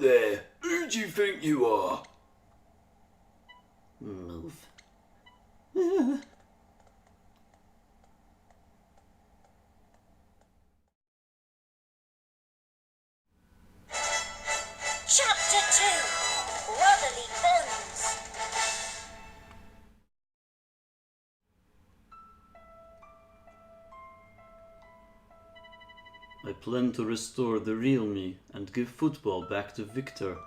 up there? Who do you think you are? Move. Chapter 2, Brotherly Bonds. I plan to restore the real me and give football back to Victor.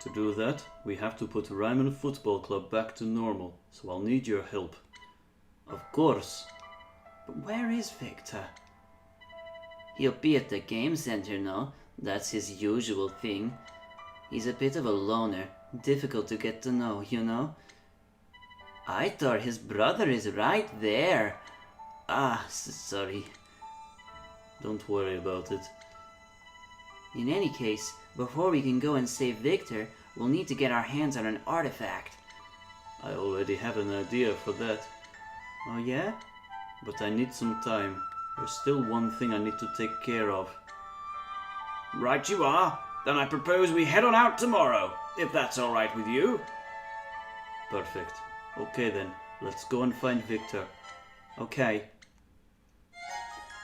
To do that, we have to put Raimon Football Club back to normal, so I'll need your help. Of course. But where is Victor? He'll be at the game center now. That's his usual thing. He's a bit of a loner, difficult to get to know, you know? I thought his brother is right there. Sorry. Don't worry about it. In any case, before we can go and save Victor, we'll need to get our hands on an artifact. I already have an idea for that. Oh yeah? But I need some time. There's still one thing I need to take care of. Right you are. Then I propose we head on out tomorrow, if that's alright with you. Perfect. Okay then, let's go and find Victor. Okay.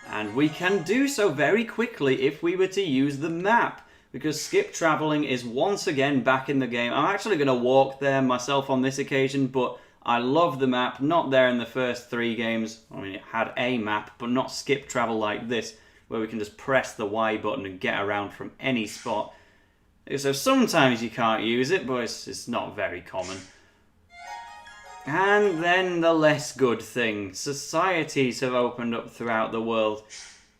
And we can do so very quickly if we were to use the map, because skip travelling is once again back in the game. I'm actually going to walk there myself on this occasion, but I love the map. Not there in the first 3 games. I mean, it had a map, but not skip travel like this, where we can just press the Y button and get around from any spot. So sometimes you can't use it, but it's not very common. And then the less good thing. Societies have opened up throughout the world.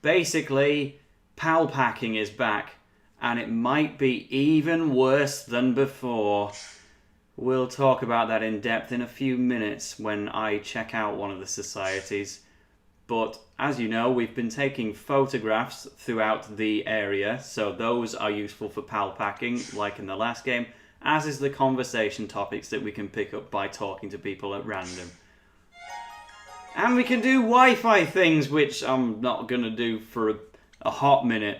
Basically, pal packing is back. And it might be even worse than before. We'll talk about that in depth in a few minutes when I check out one of the societies. But as you know, we've been taking photographs throughout the area. So those are useful for pal packing, like in the last game. As is the conversation topics that we can pick up by talking to people at random. And we can do Wi-Fi things, which I'm not going to do for a hot minute.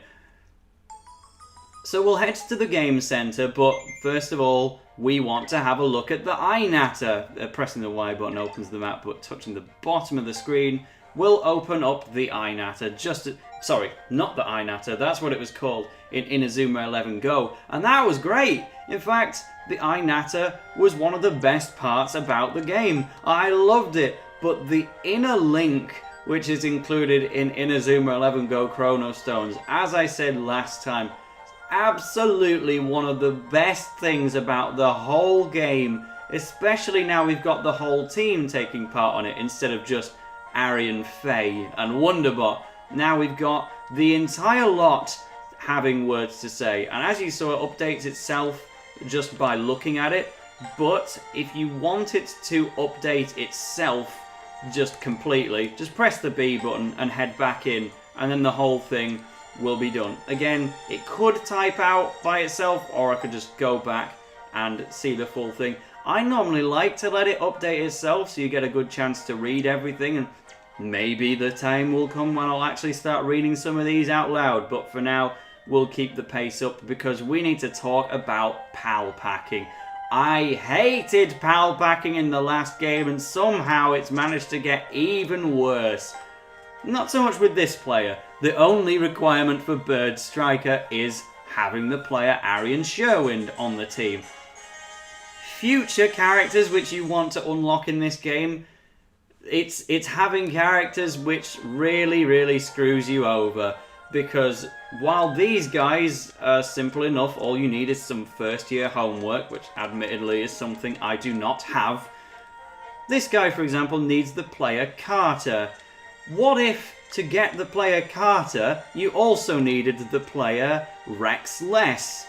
So we'll head to the game centre, but first of all, we want to have a look at the iNatter. Pressing the Y button opens the map, but touching the bottom of the screen will open up the iNatter. Sorry, not the iNatter, that's what it was called in Inazuma 11 Go, and that was great! In fact, the iNatter was one of the best parts about the game. I loved it, but the inner link, which is included in Inazuma 11 Go Chrono Stones, as I said last time, absolutely one of the best things about the whole game, especially now we've got the whole team taking part on it instead of just Arion, Faye and Wonderbot. Now we've got the entire lot having words to say, and as you saw, it updates itself just by looking at it, but if you want it to update itself just completely, just press the B button and head back in, and then the whole thing will be done. Again, it could type out by itself, or I could just go back and see the full thing. I normally like to let it update itself so you get a good chance to read everything, and maybe the time will come when I'll actually start reading some of these out loud, but for now we'll keep the pace up because we need to talk about pal packing. I hated pal packing in the last game, and somehow it's managed to get even worse. Not so much with this player. The only requirement for Bird Striker is having the player Arion Sherwind on the team. Future characters which you want to unlock in this game, it's having characters which really screws you over. Because while these guys are simple enough, all you need is some first year homework, which admittedly is something I do not have. This guy, for example, needs the player Carter. What if, to get the player Carter, you also needed the player Rex Less?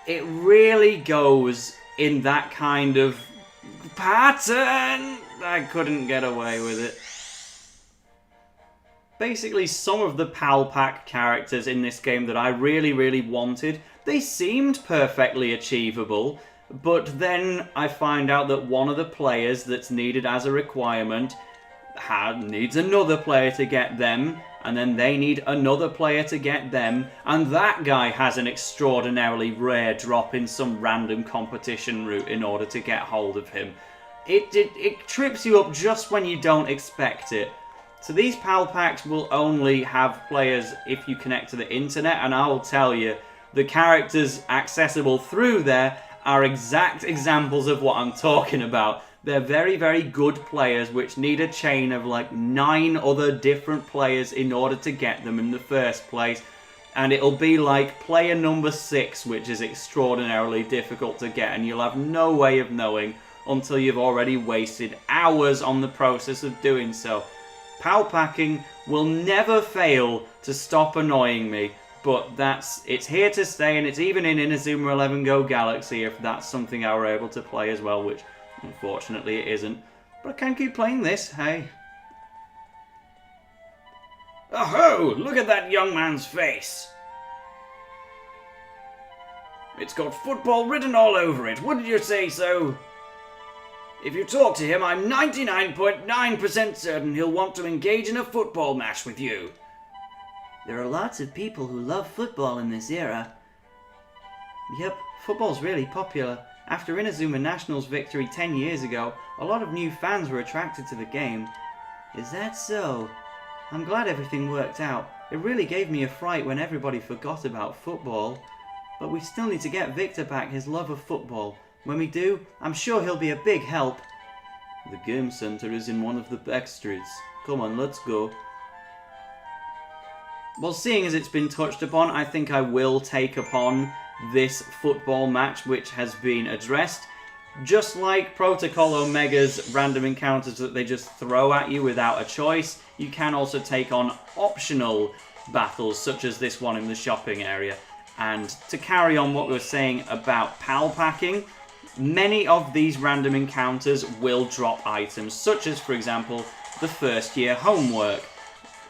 It really goes in that kind of pattern. I couldn't get away with it. Basically, some of the Pal Pack characters in this game that I really wanted, they seemed perfectly achievable, but then I find out that one of the players that's needed as a requirement, needs another player to get them, and then they need another player to get them, and that guy has an extraordinarily rare drop in some random competition route in order to get hold of him. It trips you up just when you don't expect it. So these PAL packs will only have players if you connect to the internet, and I will tell you, the characters accessible through there are exact examples of what I'm talking about. They're very, very good players which need a chain of like 9 other different players in order to get them in the first place. And it'll be like player number 6, which is extraordinarily difficult to get, and you'll have no way of knowing until you've already wasted hours on the process of doing so. PAL packing will never fail to stop annoying me, but it's here to stay, and it's even in Inazuma 11 Go Galaxy if that's something I were able to play as well, which unfortunately it isn't. But I can keep playing this, hey. Oh, look at that young man's face. It's got football written all over it, wouldn't you say so? If you talk to him, I'm 99.9% certain he'll want to engage in a football match with you. There are lots of people who love football in this era. Yep, football's really popular. After Inazuma National's victory 10 years ago, a lot of new fans were attracted to the game. Is that so? I'm glad everything worked out. It really gave me a fright when everybody forgot about football. But we still need to get Victor back his love of football. When we do, I'm sure he'll be a big help. The game center is in one of the back streets. Come on, let's go. Well, seeing as it's been touched upon, I think I will take upon this football match which has been addressed. Just like Protocol Omega's random encounters that they just throw at you without a choice, you can also take on optional battles such as this one in the shopping area. And to carry on what we were saying about PAL packing, many of these random encounters will drop items, such as, for example, the first year homework.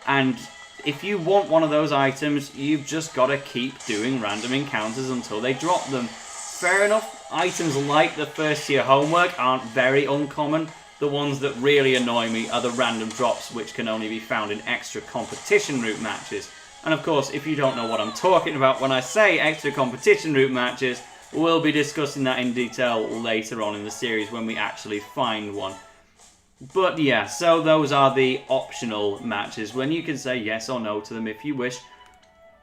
And if you want one of those items, you've just got to keep doing random encounters until they drop them. Fair enough, items like the first year homework aren't very uncommon. The ones that really annoy me are the random drops which can only be found in extra competition route matches. And of course, if you don't know what I'm talking about when I say extra competition route matches, we'll be discussing that in detail later on in the series when we actually find one. But yeah, so those are the optional matches when you can say yes or no to them if you wish.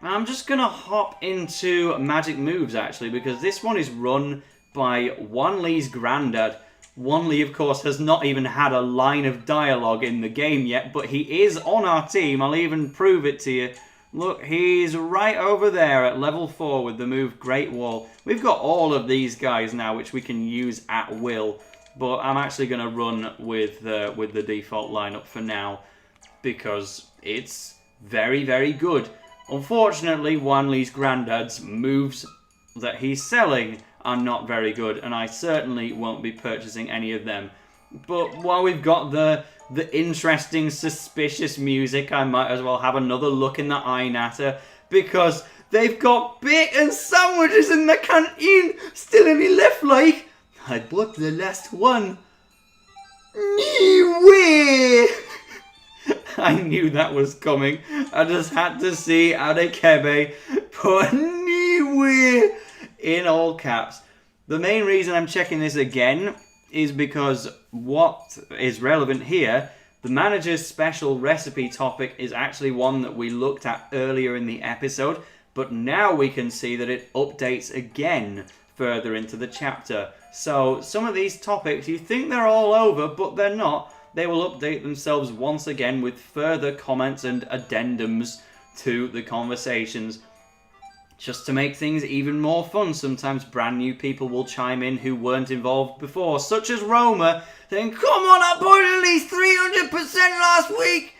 I'm just going to hop into Magic Moves actually, because this one is run by Wanli's granddad. Wanli, of course, has not even had a line of dialogue in the game yet, but he is on our team. I'll even prove it to you. Look, he's right over there at level 4 with the move Great Wall. We've got all of these guys now, which we can use at will. But I'm actually going to run with the default lineup for now, because it's very, very good. Unfortunately, Wanli's granddad's moves that he's selling are not very good, and I certainly won't be purchasing any of them. But while we've got the interesting, suspicious music, I might as well have another look in the eye natter, because they've got bacon sandwiches in the canteen. Still any left, like? I bought the last one. Niwe! I knew that was coming. I just had to see Adekebe put Niwe in all caps. The main reason I'm checking this again is because what is relevant here, the manager's special recipe topic is actually one that we looked at earlier in the episode, but now we can see that it updates again further into the chapter. So some of these topics, you think they're all over, but they're not. They will update themselves once again with further comments and addendums to the conversations. Just to make things even more fun, sometimes brand new people will chime in who weren't involved before, such as Roma, saying, "Come on, I bought at least 300% last week!"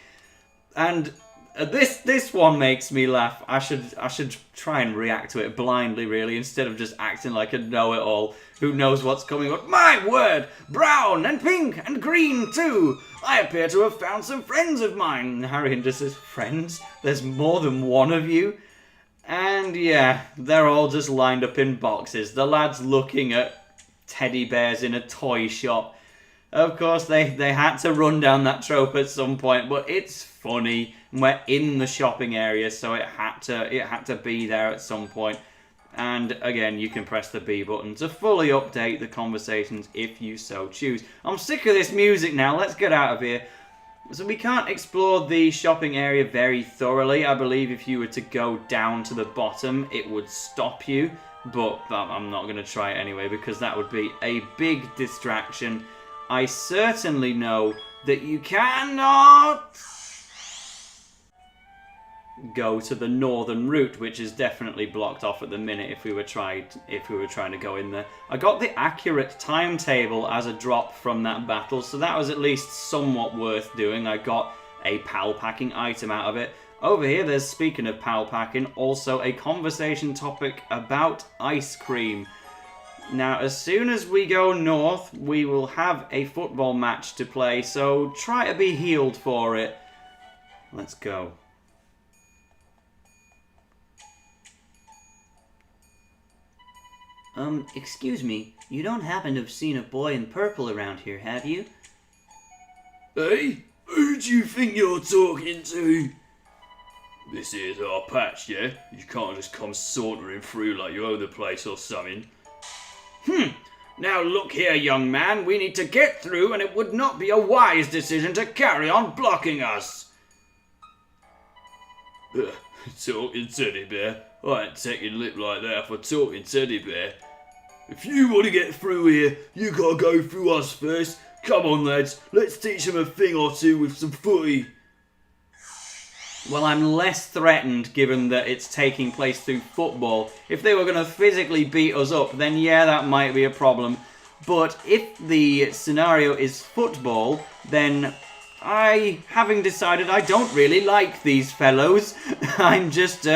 And this one makes me laugh. I should try and react to it blindly, really, instead of just acting like a know-it-all who knows what's coming up. My word! Brown and pink and green too! I appear to have found some friends of mine. Arion just says, "Friends? There's more than one of you?" And yeah, they're all just lined up in boxes. The lad's looking at teddy bears in a toy shop. Of course, they had to run down that trope at some point, but it's funny. We're in the shopping area, so it had to be there at some point. And again, you can press the B button to fully update the conversations if you so choose. I'm sick of this music now. Let's get out of here. So we can't explore the shopping area very thoroughly. I believe if you were to go down to the bottom, it would stop you. But I'm not going to try it anyway because that would be a big distraction. I certainly know that you cannot go to the northern route, which is definitely blocked off at the minute if we were trying to go in there. I got the accurate timetable as a drop from that battle, so that was at least somewhat worth doing. I got a pal packing item out of it. Over here, there's, speaking of pal packing, also a conversation topic about ice cream. Now, as soon as we go north, we will have a football match to play, so try to be healed for it. Let's go. Excuse me, you don't happen to have seen a boy in purple around here, have you? Hey, who do you think you're talking to? This here's our patch, yeah? You can't just come sauntering through like you own the place or something. Now look here, young man, we need to get through and it would not be a wise decision to carry on blocking us. Talking teddy bear? I ain't taking lip like that for talking teddy bear. If you want to get through here, you gotta go through us first. Come on, lads, let's teach them a thing or two with some footy. Well, I'm less threatened given that it's taking place through football. If they were going to physically beat us up, then yeah, that might be a problem. But if the scenario is football, then having decided I don't really like these fellows, I'm just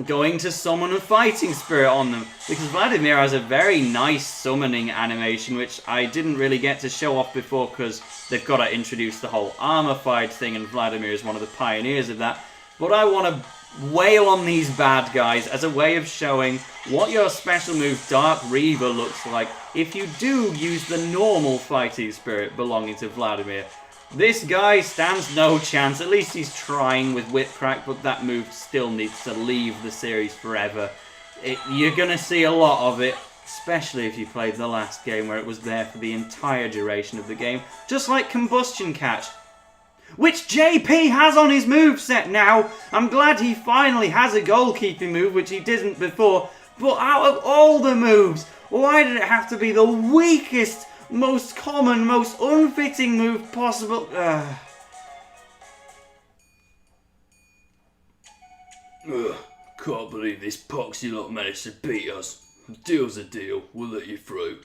going to summon a fighting spirit on them. Because Vladimir has a very nice summoning animation, which I didn't really get to show off before because they've got to introduce the whole armor fight thing, and Vladimir is one of the pioneers of that. But I want to wail on these bad guys as a way of showing what your special move Dark Reaver looks like if you do use the normal fighting spirit belonging to Vladimir. This guy stands no chance. At least he's trying with Whip Crack, but that move still needs to leave the series forever. You're going to see a lot of it, especially if you played the last game where it was there for the entire duration of the game. Just like Combustion Catch, which JP has on his moveset now. I'm glad he finally has a goalkeeping move, which he didn't before. But out of all the moves, why did it have to be the weakest, most common, most unfitting move possible? Can't believe this poxy lot managed to beat us. Deal's a deal, we'll let you through.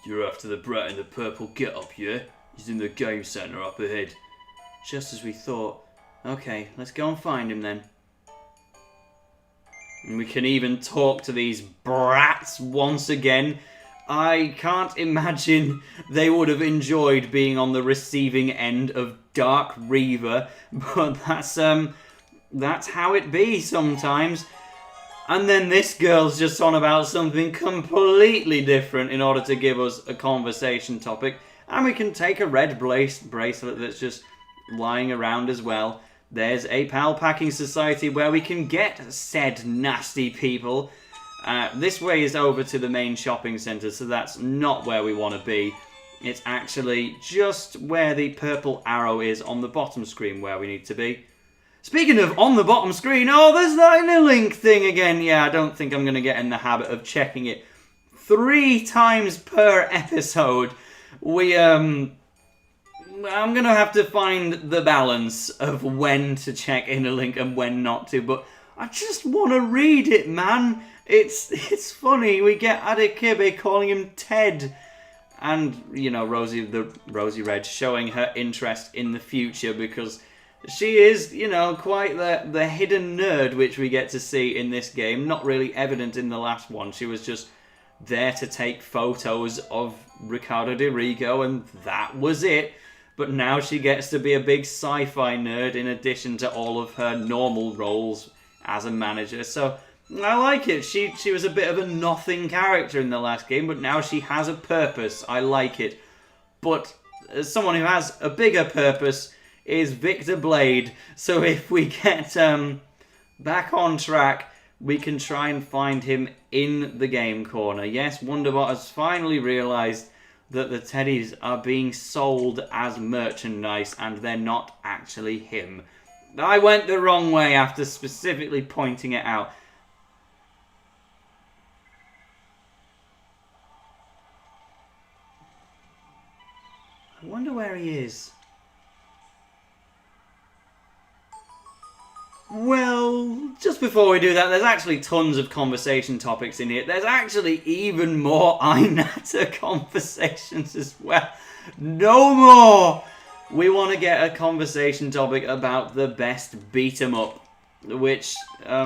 You're after the brat in the purple get-up, yeah? He's in the game centre up ahead. Just as we thought. Okay, let's go and find him then. And we can even talk to these brats once again. I can't imagine they would have enjoyed being on the receiving end of Dark Reaver, but that's how it be sometimes. And then this girl's just on about something completely different in order to give us a conversation topic. And we can take a red bracelet that's just lying around as well. There's a pal packing society where we can get said nasty people. This way is over to the main shopping centre, so that's not where we want to be. It's actually just where the purple arrow is on the bottom screen where we need to be. Speaking of on the bottom screen, oh, there's that interlink thing again. Yeah, I don't think I'm going to get in the habit of checking it 3 times per episode. I'm going to have to find the balance of when to check interlink and when not to, but I just want to read it, man. It's funny. We get Adekibe calling him Ted. And, you know, Rosie Red showing her interest in the future because she is, you know, quite the hidden nerd which we get to see in this game. Not really evident in the last one. She was just there to take photos of Ricardo de Rigo and that was it. But now she gets to be a big sci-fi nerd in addition to all of her normal roles as a manager. So I like it. She was a bit of a nothing character in the last game, but now she has a purpose. I like it. But as someone who has a bigger purpose is Victor Blade. So if we get back on track, we can try and find him in the game corner. Yes, Wonderbot has finally realised that the teddies are being sold as merchandise and they're not actually him. I went the wrong way after specifically pointing it out. I wonder where he is. Well, just before we do that, there's actually tons of conversation topics in here. There's actually even more Inata conversations as well. No more! We want to get a conversation topic about the best beat-em-up, which, I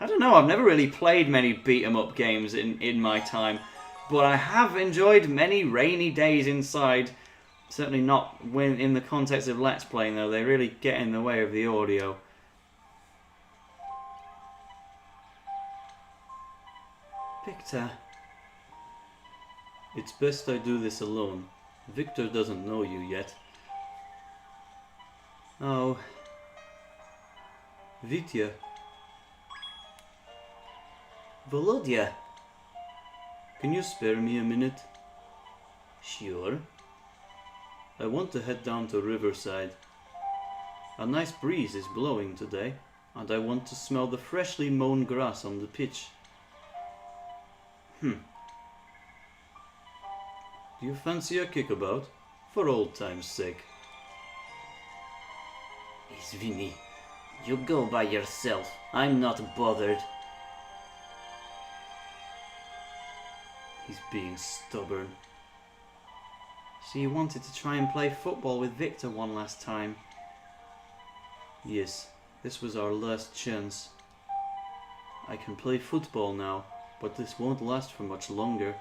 don't know, I've never really played many beat-em-up games in my time, but I have enjoyed many rainy days inside. Certainly not when in the context of Let's Playing, though. They really get in the way of the audio. Victor. It's best I do this alone. Victor doesn't know you yet. Oh. Vitya. Volodya. Can you spare me a minute? Sure. I want to head down to Riverside. A nice breeze is blowing today, and I want to smell the freshly mown grass on the pitch. Do you fancy a kickabout? For old time's sake. Izvini, you go by yourself. I'm not bothered. He's being stubborn. So you wanted to try and play football with Victor one last time? Yes, this was our last chance. I can play football now, but this won't last for much longer.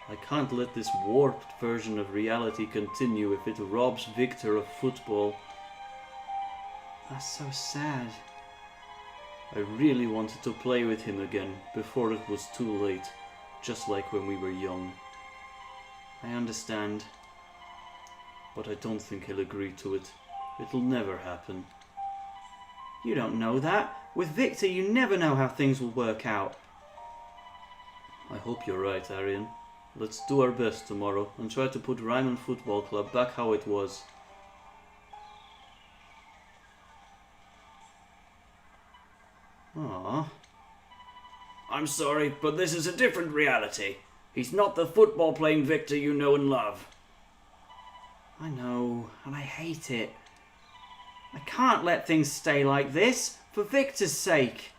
I can't let this warped version of reality continue if it robs Victor of football. That's so sad. I really wanted to play with him again before it was too late, just like when we were young. I understand, but I don't think he'll agree to it. It'll never happen. You don't know that. With Victor, you never know how things will work out. I hope you're right, Arion. Let's do our best tomorrow and try to put Raimon Football Club back how it was. Aww. I'm sorry, but this is a different reality. He's not the football-playing Victor you know and love. I know, and I hate it. I can't let things stay like this, for Victor's sake.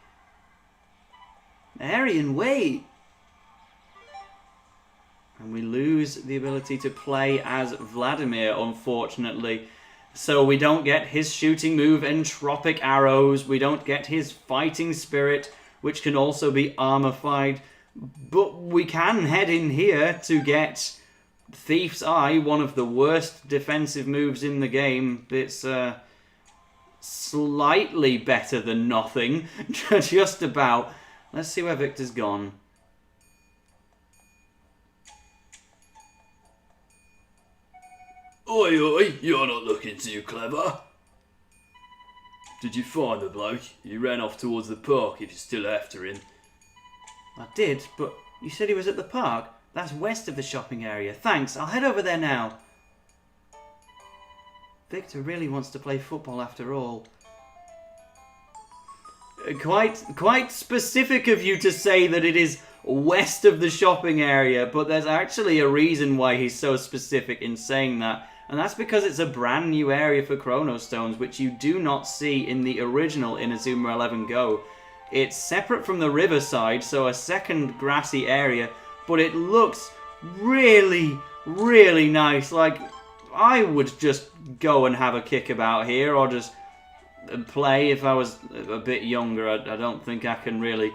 Arion, wait! And we lose the ability to play as Vladimir, unfortunately. So we don't get his shooting move, Entropic Arrows. We don't get his Fighting Spirit, which can also be armorified. But we can head in here to get Thief's Eye, one of the worst defensive moves in the game. It's slightly better than nothing, just about. Let's see where Victor's gone. Oi, oi, you're not looking too clever. Did you find the bloke? He ran off towards the park if you're still after him. I did, but you said he was at the park. That's west of the shopping area. Thanks, I'll head over there now. Victor really wants to play football after all. Quite specific of you to say that it is west of the shopping area, but there's actually a reason why he's so specific in saying that. And that's because it's a brand new area for Chrono Stones, which you do not see in the original Inazuma 11 Go. It's separate from the Riverside, so a second grassy area, but it looks really, really nice. Like, I would just go and have a kickabout here, or just play if I was a bit younger. I don't think I can really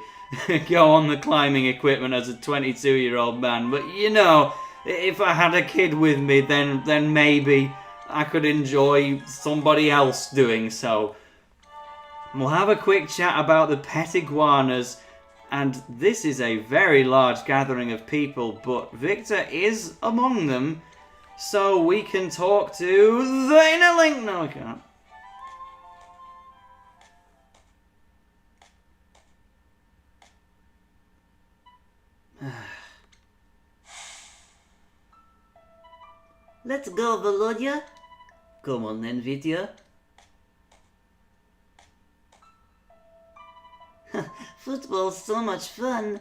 go on the climbing equipment as a 22-year-old man, but you know, if I had a kid with me, then maybe I could enjoy somebody else doing so. We'll have a quick chat about the pet iguanas. And this is a very large gathering of people, but Victor is among them. So we can talk to the inner link. No, I can't. Let's go, Volodya. Come on then, Vitya. Football's so much fun.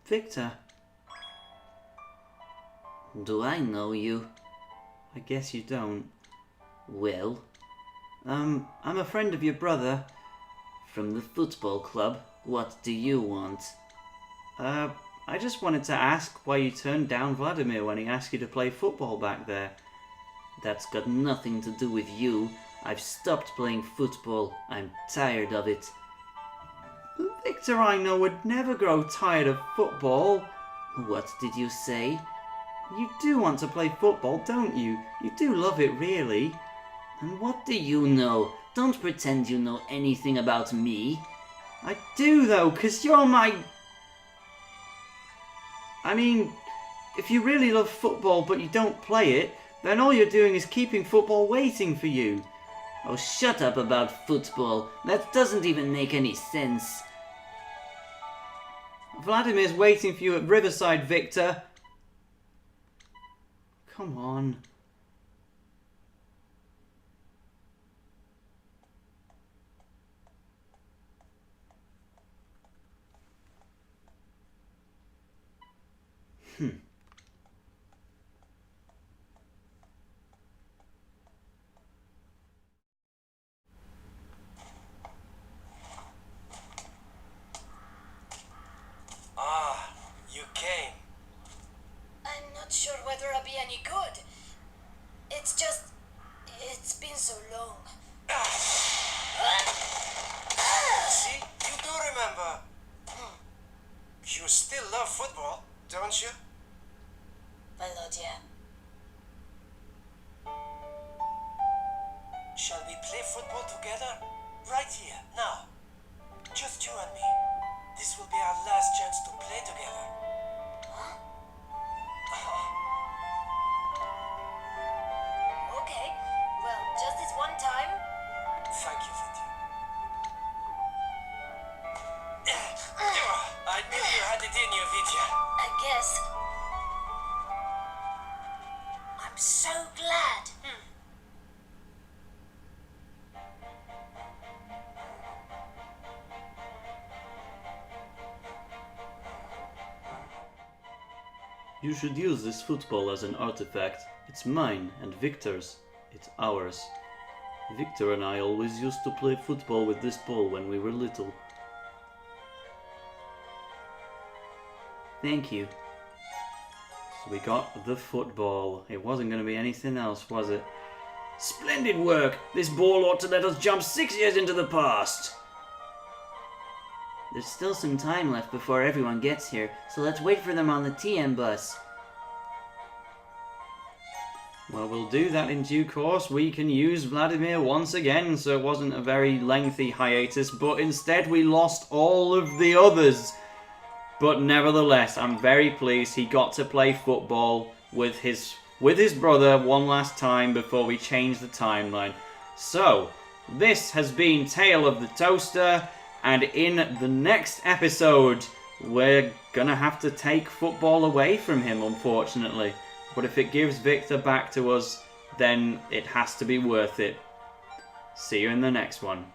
Victor. Do I know you? I guess you don't. Well, I'm a friend of your brother. from the football club. What do you want? I just wanted to ask why you turned down Vladimir when he asked you to play football back there. That's got nothing to do with you. I've stopped playing football. I'm tired of it. Victor, I know, would never grow tired of football. What did you say? You do want to play football, don't you? You do love it, really. And what do you know? Don't pretend you know anything about me. I do, though, 'cause you're my... I mean, if you really love football but you don't play it, then all you're doing is keeping football waiting for you. Oh, shut up about football. That doesn't even make any sense. Vladimir's waiting for you at Riverside, Victor. Come on. Ah, you came. I'm not sure whether I'll be any good. It's just... it's been so long. See, you do remember. You still love football, don't you? Volodya. Shall we play football together? Right here, now. Just you and me. This will be our last chance to play together. Okay, well, just this one time. Thank you, Vidya. I knew you had it in you, Vidya. I guess. I'm so glad. You should use this football as an artifact. It's mine and Victor's. It's ours. Victor and I always used to play football with this ball when we were little. Thank you. So we got the football. It wasn't going to be anything else, was it? Splendid work! This ball ought to let us jump 6 years into the past! There's still some time left before everyone gets here, so let's wait for them on the TM bus. Well, we'll do that in due course. We can use Vladimir once again, so it wasn't a very lengthy hiatus, but instead we lost all of the others. But nevertheless, I'm very pleased he got to play football with his brother one last time before we change the timeline. So, this has been Tale of the Toaster, and in the next episode, we're gonna have to take football away from him, unfortunately. But if it gives Victor back to us, then it has to be worth it. See you in the next one.